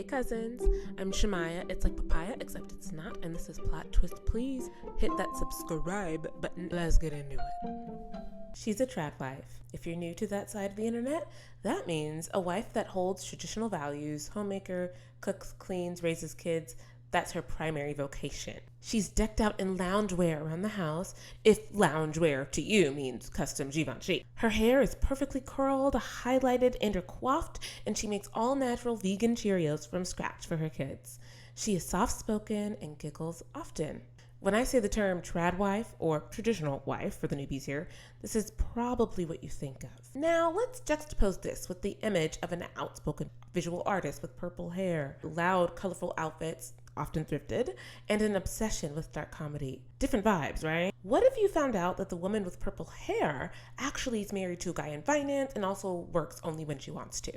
Hey cousins, I'm Shemaya. It's like papaya, except it's not, and this is Plot Twist Please. Hit that subscribe button. Let's get into it. She's a trad wife. If you're new to that side of the internet, that means a wife that holds traditional values, homemaker, cooks, cleans, raises kids. That's her primary vocation. She's decked out in loungewear around the house, if loungewear to you means custom Givenchy. Her hair is perfectly curled, highlighted, and coiffed, and she makes all natural vegan Cheerios from scratch for her kids. She is soft-spoken and giggles often. When I say the term trad wife, or traditional wife for the newbies here, this is probably what you think of. Now, let's juxtapose this with the image of an outspoken visual artist with purple hair, loud, colorful outfits, often thrifted, and an obsession with dark comedy. Different vibes, right? What if you found out that the woman with purple hair actually is married to a guy in finance and also works only when she wants to?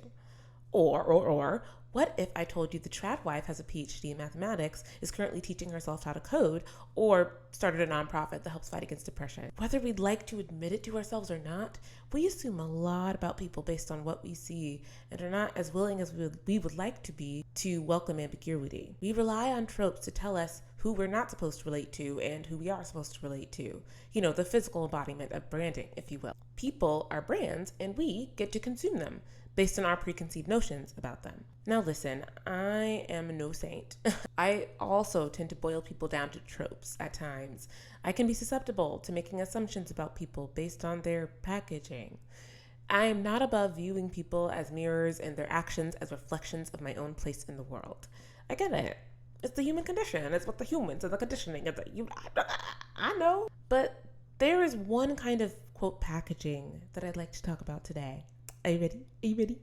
Or, what if I told you the trad wife has a PhD in mathematics, is currently teaching herself how to code, or started a nonprofit that helps fight against depression? Whether we'd like to admit it to ourselves or not, we assume a lot about people based on what we see and are not as willing as we would like to be to welcome ambiguity. We rely on tropes to tell us who we're not supposed to relate to and who we are supposed to relate to. You know, the physical embodiment of branding, if you will. People are brands and we get to consume them based on our preconceived notions about them. Now listen, I am no saint. I also tend to boil people down to tropes at times. I can be susceptible to making assumptions about people based on their packaging. I am not above viewing people as mirrors and their actions as reflections of my own place in the world. I get it. It's the human condition. It's what the humans and the conditioning. I know. But there is one kind of, quote, packaging that I'd like to talk about today. Are you ready?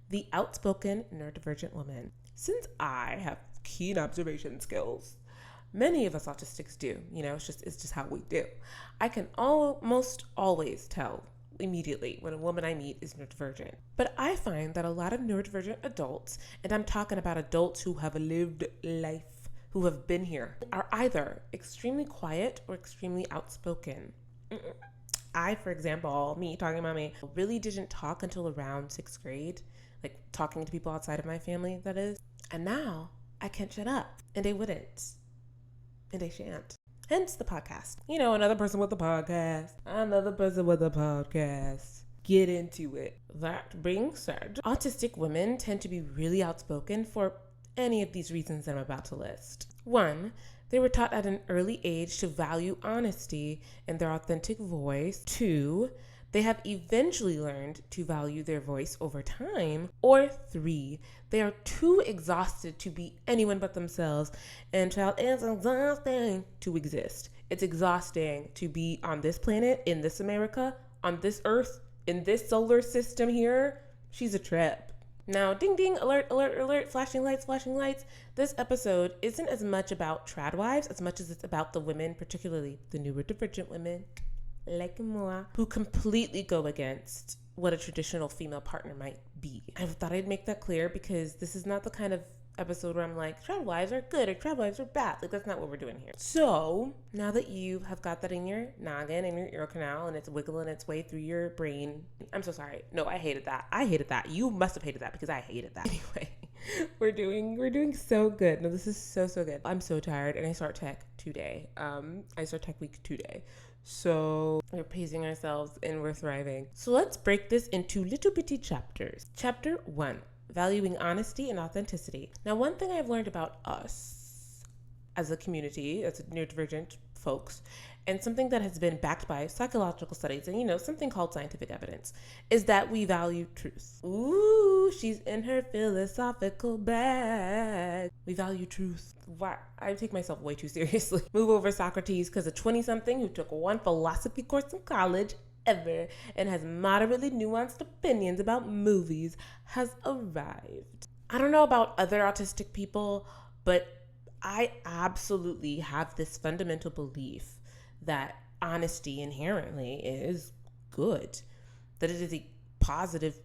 The outspoken neurodivergent woman. Since I have keen observation skills, many of us autistics do. You know, it's just how we do. I can almost always tell immediately when a woman I meet is neurodivergent. But I find that a lot of neurodivergent adults, and I'm talking about adults who have lived life, who have been here, are either extremely quiet or extremely outspoken. I, for example, talking about me, really didn't talk until around 6th grade, like talking to people outside of my family, that is. And now I can't shut up, and I wouldn't, and I shan't. Hence the podcast. You know, another person with a podcast. Get into it. That being said, autistic women tend to be really outspoken for any of these reasons I'm about to list. 1, they were taught at an early age to value honesty and their authentic voice. 2, they have eventually learned to value their voice over time. Or 3, they are too exhausted to be anyone but themselves. And child, it's exhausting to exist. It's exhausting to be on this planet, in this America, on this earth, in this solar system here. She's a trip. Now, ding, ding, alert, alert, alert, flashing lights, flashing lights. This episode isn't as much about trad wives as much as it's about the women, particularly the neurodivergent women, like moi, who completely go against what a traditional female partner might be. I thought I'd make that clear because this is not the kind of episode where I'm like, trad wives are good or trad wives are bad. Like, that's not what we're doing here. So, now that you have got that in your noggin, in your ear canal, and it's wiggling its way through your brain, I'm so sorry. No, I hated that. You must have hated that because I hated that. Anyway, we're doing so good. No, this is so good. I'm so tired, and I start tech today. I start tech week today. So we're pacing ourselves and we're thriving. So let's break this into little bitty chapters. Chapter 1. Valuing honesty and authenticity. Now, one thing I've learned about us as a community, as neurodivergent folks, and something that has been backed by psychological studies and, you know, something called scientific evidence, is that we value truth. Ooh, she's in her philosophical bag. We value truth. Wow, I take myself way too seriously. Move over, Socrates, because a 20-something who took one philosophy course in college ever and has moderately nuanced opinions about movies has arrived. I don't know about other autistic people, but I absolutely have this fundamental belief that honesty inherently is good, that it is a positive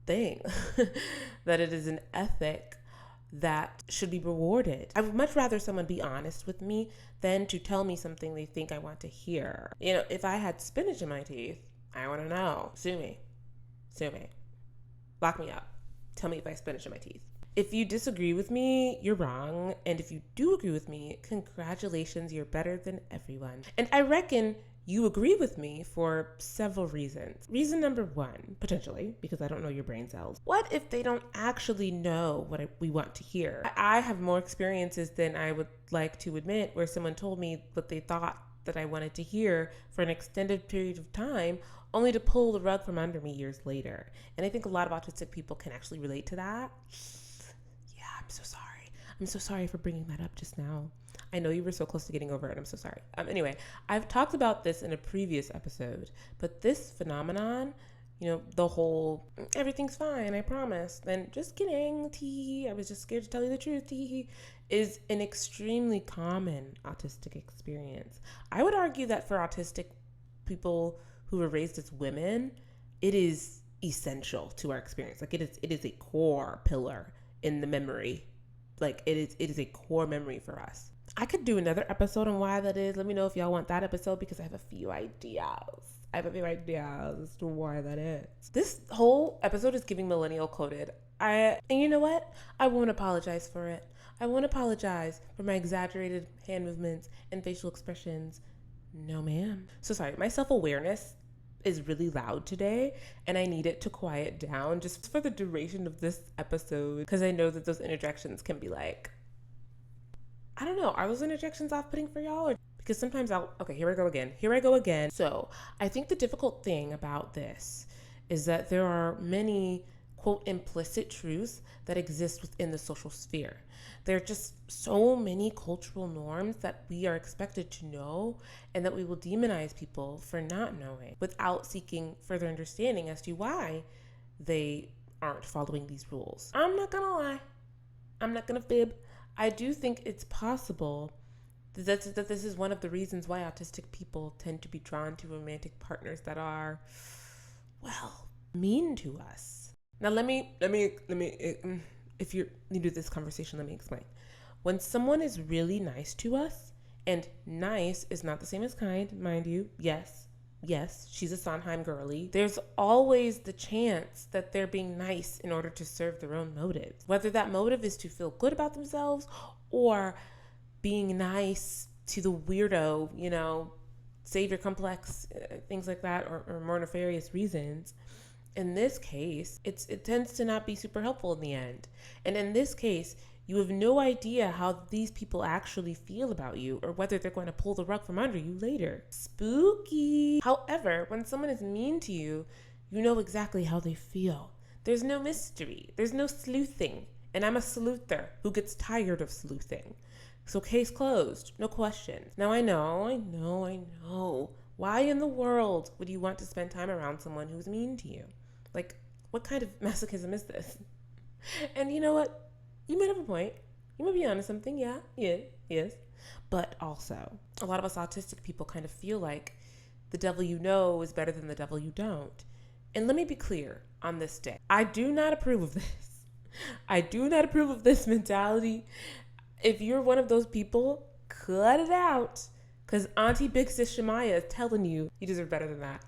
thing, that it is an ethic that should be rewarded. I would much rather someone be honest with me than to tell me something they think I want to hear. You know, if I had spinach in my teeth, I want to know. Sue me. Lock me up. Tell me if I have spinach in my teeth. If you disagree with me, you're wrong. And if you do agree with me, congratulations, you're better than everyone. And I reckon you agree with me for several reasons. Reason number one, potentially, because I don't know your brain cells. What if they don't actually know what we want to hear? I have more experiences than I would like to admit where someone told me what they thought that I wanted to hear for an extended period of time, only to pull the rug from under me years later. And I think a lot of autistic people can actually relate to that. I'm so sorry. I'm so sorry for bringing that up just now. I know you were so close to getting over it. I'm so sorry. Anyway, I've talked about this in a previous episode, but this phenomenon, the whole everything's fine, I promise. Then just kidding, tee. I was just scared to tell you the truth, tee. Is an extremely common autistic experience. I would argue that for autistic people who were raised as women, it is essential to our experience. Like it is a core pillar in the memory. Like it is a core memory for us. I could do another episode on why that is. Let me know if y'all want that episode, because I have a few ideas. As to why that is. This whole episode is giving millennial coded. And you know what? I won't apologize for it. I won't apologize for my exaggerated hand movements and facial expressions. No, ma'am. So sorry, my self-awareness is really loud today, and I need it to quiet down just for the duration of this episode, because I know that those interjections can be like, I don't know, are those interjections off-putting for y'all? Or because sometimes here I go again. So I think the difficult thing about this is that there are many, quote, implicit truths that exist within the social sphere. There are just so many cultural norms that we are expected to know, and that we will demonize people for not knowing without seeking further understanding as to why they aren't following these rules. I'm not gonna lie. I'm not gonna fib. I do think it's possible that this is one of the reasons why autistic people tend to be drawn to romantic partners that are, well, mean to us. Now let me if you're new to this conversation, let me explain. When someone is really nice to us, and nice is not the same as kind, mind you, yes, she's a Sondheim girly, there's always the chance that they're being nice in order to serve their own motives. Whether that motive is to feel good about themselves or being nice to the weirdo, savior complex, things like that, or more nefarious reasons. In this case, it tends to not be super helpful in the end. And in this case, you have no idea how these people actually feel about you, or whether they're going to pull the rug from under you later. Spooky. However, when someone is mean to you, you know exactly how they feel. There's no mystery. There's no sleuthing. And I'm a sleuther who gets tired of sleuthing. So case closed. No questions. Now I know. Why in the world would you want to spend time around someone who's mean to you? Like, what kind of masochism is this? And you know what? You might have a point. You might be onto something. Yeah, yes. But also, a lot of us autistic people kind of feel like the devil you know is better than the devil you don't. And let me be clear on this day. I do not approve of this. I do not approve of this mentality. If you're one of those people, cut it out. Because Auntie Big Sis Shemaya is telling you deserve better than that.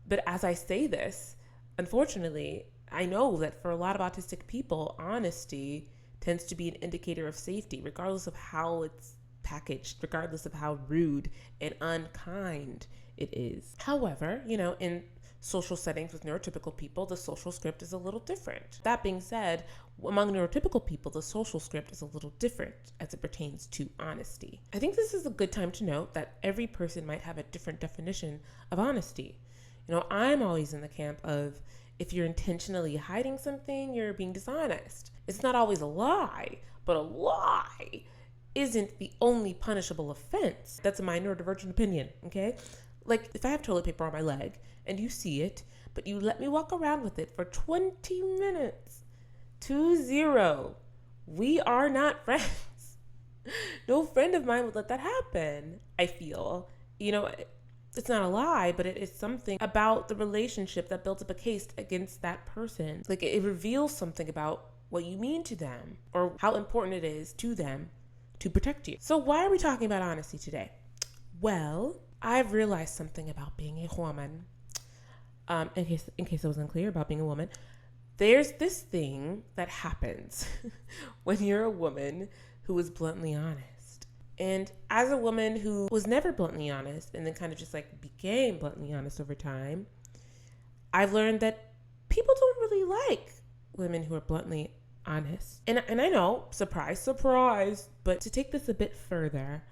But as I say this, unfortunately, I know that for a lot of autistic people, honesty tends to be an indicator of safety, regardless of how it's packaged, regardless of how rude and unkind it is. However, in social settings with neurotypical people, the social script is a little different. That being said, among neurotypical people, the social script is a little different as it pertains to honesty. I think this is a good time to note that every person might have a different definition of honesty. I'm always in the camp of, if you're intentionally hiding something, you're being dishonest. It's not always a lie, but a lie isn't the only punishable offense. That's my neurodivergent opinion, okay? Like, if I have toilet paper on my leg and you see it, but you let me walk around with it for 20 minutes, 2-0, we are not friends. No friend of mine would let that happen, I feel. It's not a lie, but it is something about the relationship that builds up a case against that person. Like, it reveals something about what you mean to them, or how important it is to them to protect you. So why are we talking about honesty today? Well, I've realized something about being a woman. In case it was unclear about being a woman, There's this thing that happens when you're a woman who is bluntly honest. And as a woman who was never bluntly honest and then kind of just like became bluntly honest over time, I've learned that people don't really like women who are bluntly honest. And I know, surprise, surprise, but to take this a bit further,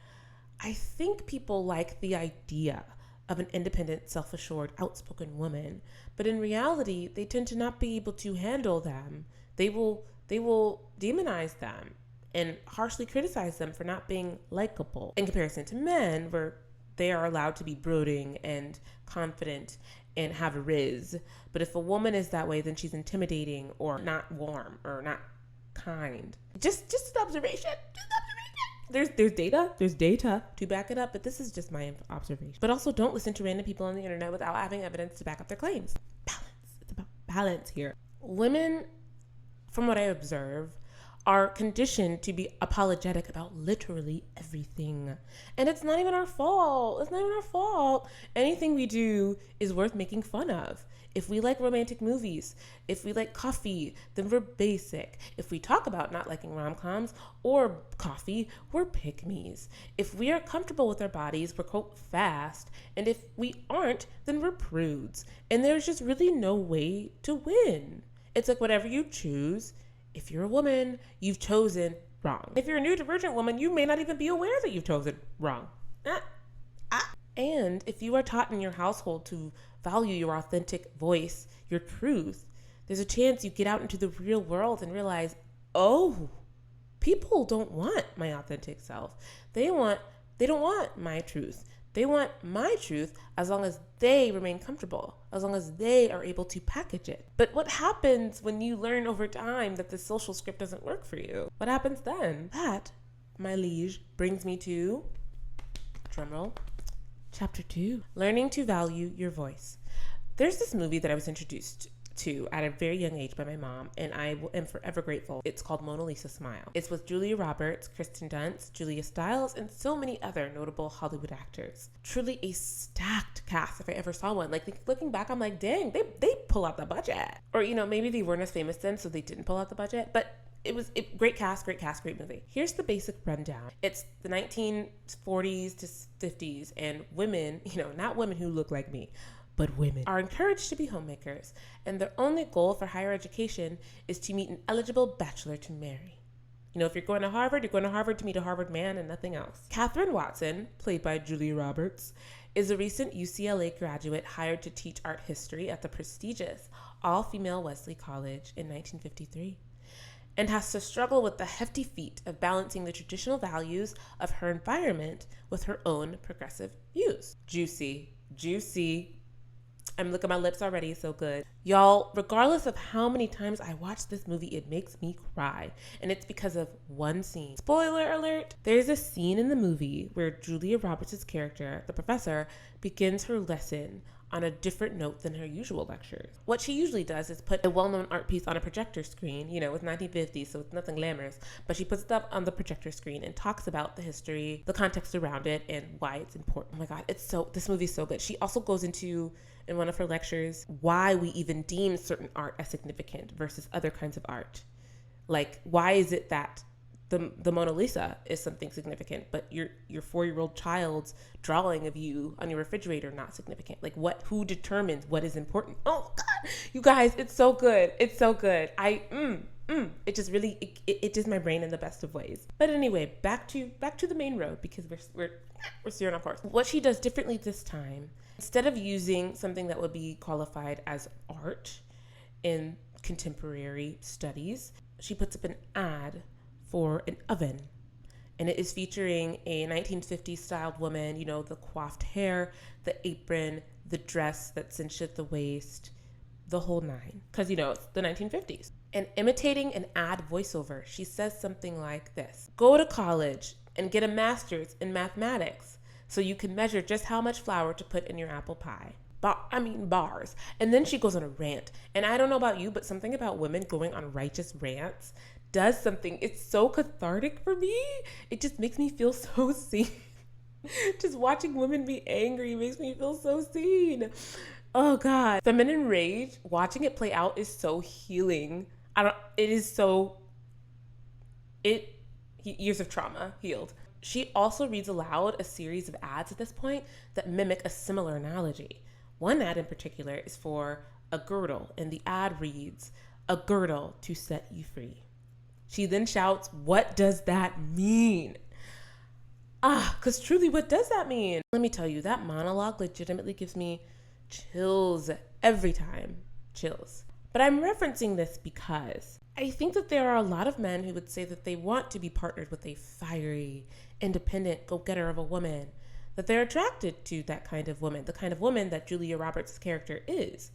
I think people like the idea of an independent, self-assured, outspoken woman, but in reality, they tend to not be able to handle them. They will demonize them and harshly criticize them for not being likable in comparison to men, where they are allowed to be brooding and confident and have a riz. But if a woman is that way, then she's intimidating or not warm or not kind. Just an observation. There's data to back it up, but this is just my observation. But also, don't listen to random people on the internet without having evidence to back up their claims. Balance. It's about balance here. Women, from what I observe, are conditioned to be apologetic about literally everything. And it's not even our fault. Anything we do is worth making fun of. If we like romantic movies, if we like coffee, then we're basic. If we talk about not liking rom-coms or coffee, we're pick-me's. If we are comfortable with our bodies, we're quote fast. And if we aren't, then we're prudes. And there's just really no way to win. It's like whatever you choose. If you're a woman, you've chosen wrong. If you're a neurodivergent woman, you may not even be aware that you've chosen wrong. And if you are taught in your household to value your authentic voice, your truth, there's a chance you get out into the real world and realize, oh, people don't want my authentic self. They don't want my truth. They want my truth as long as they remain comfortable, as long as they are able to package it. But what happens when you learn over time that the social script doesn't work for you? What happens then? That, my liege, brings me to, drumroll, Chapter 2, Learning to Value Your Voice. There's this movie that I was introduced to at a very young age by my mom, and I am forever grateful. It's called Mona Lisa Smile. It's with Julia Roberts, Kristen Dunst, Julia Stiles, and so many other notable Hollywood actors. Truly a stacked cast if I ever saw one. Like looking back, I'm like, dang, they pull out the budget. Or, maybe they weren't as famous then, so they didn't pull out the budget, but great cast, great movie. Here's the basic rundown. It's the 1940s to 50s, and women, not women who look like me, but women are encouraged to be homemakers, and their only goal for higher education is to meet an eligible bachelor to marry. If you're going to Harvard to meet a Harvard man and nothing else. Katherine Watson, played by Julia Roberts, is a recent UCLA graduate hired to teach art history at the prestigious all-female Wesley College in 1953. And has to struggle with the hefty feat of balancing the traditional values of her environment with her own progressive views. Juicy. I'm looking at my lips already, so good. Y'all, regardless of how many times I watch this movie, it makes me cry. And it's because of one scene. Spoiler alert, there's a scene in the movie where Julia Roberts' character, the professor, begins her lesson on a different note than her usual lectures. What she usually does is put a well-known art piece on a projector screen, with 1950s, so it's nothing glamorous, but she puts it up on the projector screen and talks about the history, the context around it, and why it's important. Oh my God, this movie's so good. She also goes into, in one of her lectures, why we even deem certain art as significant versus other kinds of art. Like, why is it that the Mona Lisa is something significant, but your 4-year-old child's drawing of you on your refrigerator not significant? Like, who determines what is important? Oh God, you guys, it's so good. It's so good. It just really, it does my brain in the best of ways. But anyway, back to the main road, because we're steering off course. What she does differently this time, instead of using something that would be qualified as art in contemporary studies, she puts up an ad for an oven, and it is featuring a 1950s styled woman, the coiffed hair, the apron, the dress that cinched at the waist, the whole nine, because it's the 1950s. And imitating an ad voiceover, she says something like this: go to college and get a master's in mathematics so you can measure just how much flour to put in your apple pie. Bars. And then she goes on a rant. And I don't know about you, but something about women going on righteous rants does something. It's so cathartic for me. It just makes me feel so seen. Just watching women be angry makes me feel so seen. Oh God. Feminine rage, watching it play out is so healing. Years of trauma healed. She also reads aloud a series of ads at this point that mimic a similar analogy. One ad in particular is for a girdle, and the ad reads, "A girdle to set you free." She then shouts, "What does that mean?" Because truly, what does that mean? Let me tell you, that monologue legitimately gives me chills every time. Chills. But I'm referencing this because I think that there are a lot of men who would say that they want to be partnered with a fiery, independent, go-getter of a woman, that they're attracted to that kind of woman, the kind of woman that Julia Roberts' character is,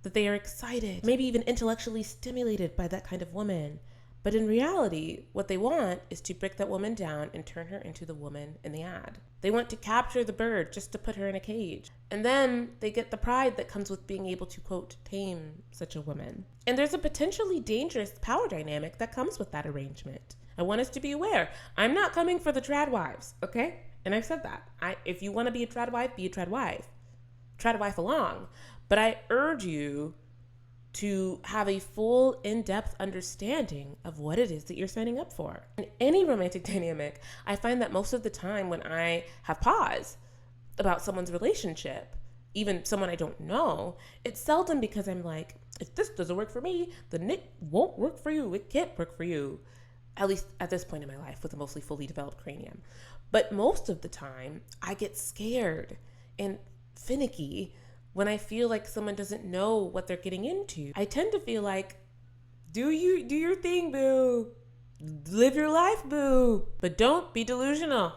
that they are excited, maybe even intellectually stimulated by that kind of woman. But in reality, what they want is to break that woman down and turn her into the woman in the ad. They want to capture the bird just to put her in a cage. And then they get the pride that comes with being able to, quote, tame such a woman. And there's a potentially dangerous power dynamic that comes with that arrangement. I want us to be aware. I'm not coming for the trad wives, okay? And I've said that. If you want to be a trad wife, be a trad wife. Trad wife along. But I urge you to have a full, in-depth understanding of what it is that you're signing up for. In any romantic dynamic, I find that most of the time when I have pause about someone's relationship, even someone I don't know, it's seldom because I'm like, if this doesn't work for me, then it won't work for you. It can't work for you. At least at this point in my life with a mostly fully developed cranium. But most of the time, I get scared and finicky when I feel like someone doesn't know what they're getting into. I tend to feel like, do your thing, boo. Live your life, boo. But don't be delusional.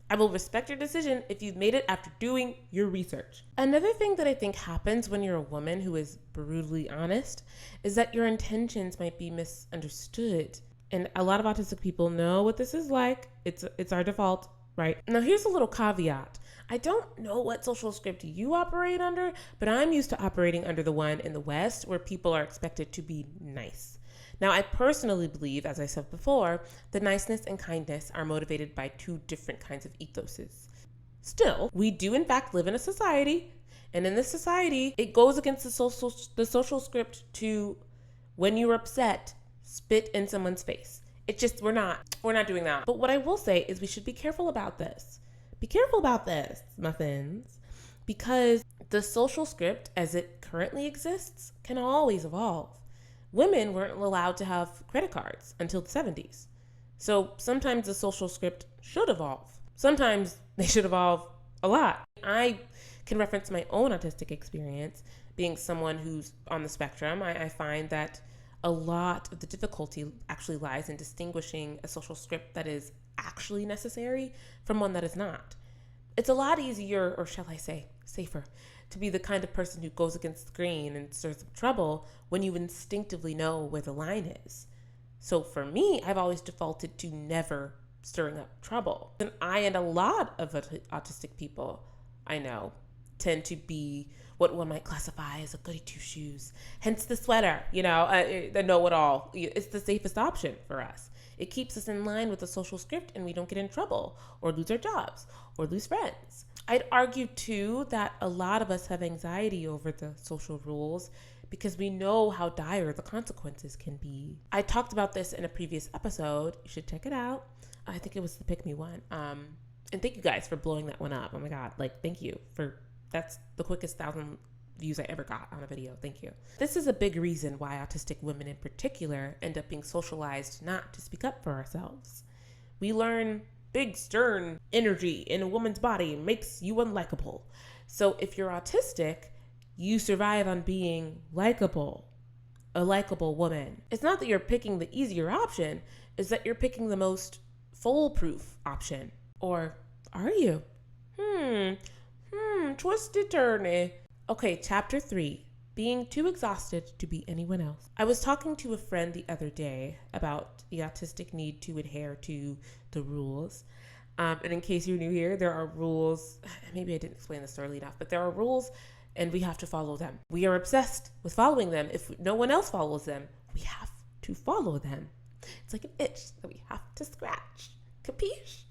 I will respect your decision if you've made it after doing your research. Another thing that I think happens when you're a woman who is brutally honest is that your intentions might be misunderstood. And a lot of autistic people know what this is like. It's our default, right? Now here's a little caveat. I don't know what social script you operate under, but I'm used to operating under the one in the West where people are expected to be nice. Now, I personally believe, as I said before, that niceness and kindness are motivated by two different kinds of ethoses. Still, we do in fact live in a society, and in this society, it goes against the social script to, when you're upset, spit in someone's face. It's just, we're not doing that. But what I will say is we should be careful about this. Be careful about this, muffins, because the social script as it currently exists can always evolve. Women weren't allowed to have credit cards until the 70s. So sometimes the social script should evolve. Sometimes they should evolve a lot. I can reference my own autistic experience. Being someone who's on the spectrum, I find that a lot of the difficulty actually lies in distinguishing a social script that is actually necessary from one that is not. It's a lot easier, or shall I say, safer, to be the kind of person who goes against the grain and stirs up trouble when you instinctively know where the line is. So for me, I've always defaulted to never stirring up trouble. And I and a lot of autistic people I know tend to be what one might classify as a goody two-shoes, hence the sweater, the know-it-all. It's the safest option for us. It keeps us in line with the social script and we don't get in trouble or lose our jobs or lose friends. I'd argue too that a lot of us have anxiety over the social rules because we know how dire the consequences can be. I talked about this in a previous episode. You should check it out. I think it was the Pick Me one. And thank you guys for blowing that one up. Oh my God. Thank you that's the quickest 1,000 views I ever got on a video. Thank you. This is a big reason why autistic women in particular end up being socialized not to speak up for ourselves. We learn big, stern energy in a woman's body makes you unlikable. So if you're autistic, you survive on being likable, a likable woman. It's not that you're picking the easier option, it's that you're picking the most foolproof option. Or are you? Twisty turny. Okay, chapter 3, being too exhausted to be anyone else. I was talking to a friend the other day about the autistic need to adhere to the rules. And in case you're new here, there are rules. Maybe I didn't explain this thoroughly enough, but there are rules and we have to follow them. We are obsessed with following them. If no one else follows them, we have to follow them. It's like an itch that we have to scratch. Capiche?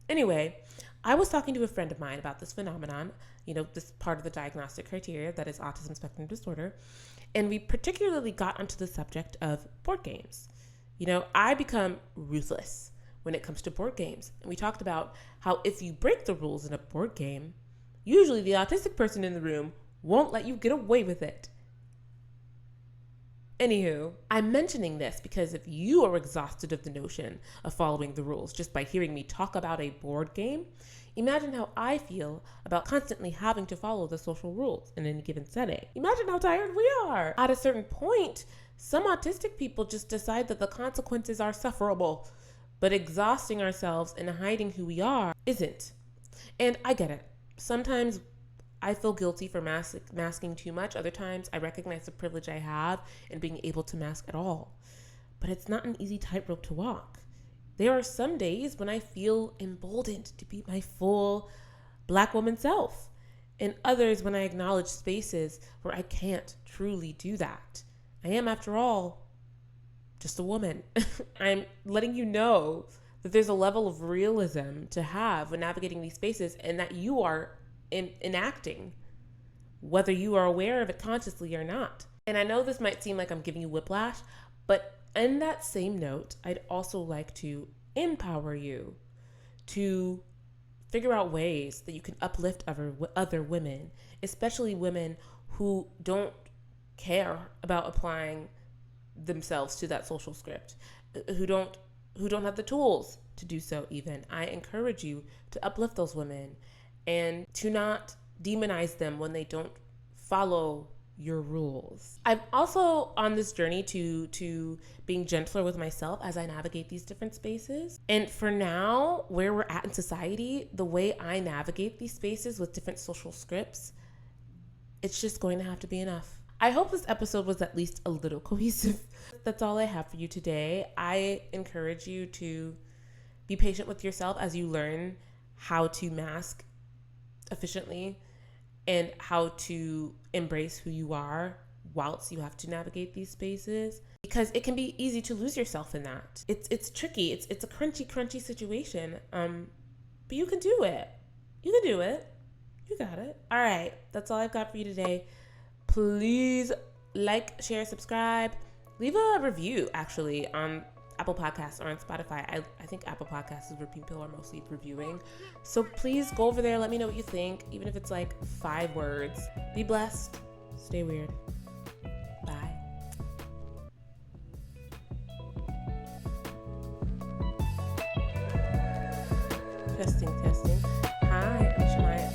Anyway, I was talking to a friend of mine about this phenomenon this part of the diagnostic criteria that is autism spectrum disorder. And we particularly got onto the subject of board games. I become ruthless when it comes to board games. And we talked about how if you break the rules in a board game, usually the autistic person in the room won't let you get away with it. Anywho, I'm mentioning this because if you are exhausted of the notion of following the rules just by hearing me talk about a board game, imagine how I feel about constantly having to follow the social rules in any given setting. Imagine how tired we are. At a certain point, some autistic people just decide that the consequences are sufferable, but exhausting ourselves and hiding who we are isn't. And I get it. Sometimes I feel guilty for masking too much. Other times I recognize the privilege I have in being able to mask at all. But it's not an easy tightrope to walk. There are some days when I feel emboldened to be my full Black woman self, and others when I acknowledge spaces where I can't truly do that. I am, after all, just a woman. I'm letting you know that there's a level of realism to have when navigating these spaces, and that you are enacting, whether you are aware of it consciously or not. And I know this might seem like I'm giving you whiplash, but in that same note, I'd also like to empower you to figure out ways that you can uplift other women, especially women who don't care about applying themselves to that social script, who don't have the tools to do so even. I encourage you to uplift those women and to not demonize them when they don't follow your rules. I'm also on this journey to being gentler with myself as I navigate these different spaces. And for now, where we're at in society, the way I navigate these spaces with different social scripts, it's just going to have to be enough. I hope this episode was at least a little cohesive. That's all I have for you today. I encourage you to be patient with yourself as you learn how to mask efficiently and how to embrace who you are whilst you have to navigate these spaces, because it can be easy to lose yourself in that. It's tricky. It's a crunchy situation. But you can do it. You can do it. You got it. All right. That's all I've got for you today. Please like, share, subscribe. Leave a review, actually, on Apple Podcasts or on Spotify. I think Apple Podcasts is where people are mostly reviewing. So please go over there. Let me know what you think, even if it's like 5 words. Be blessed. Stay weird. Bye. Testing. Hi, I'm Shemaya.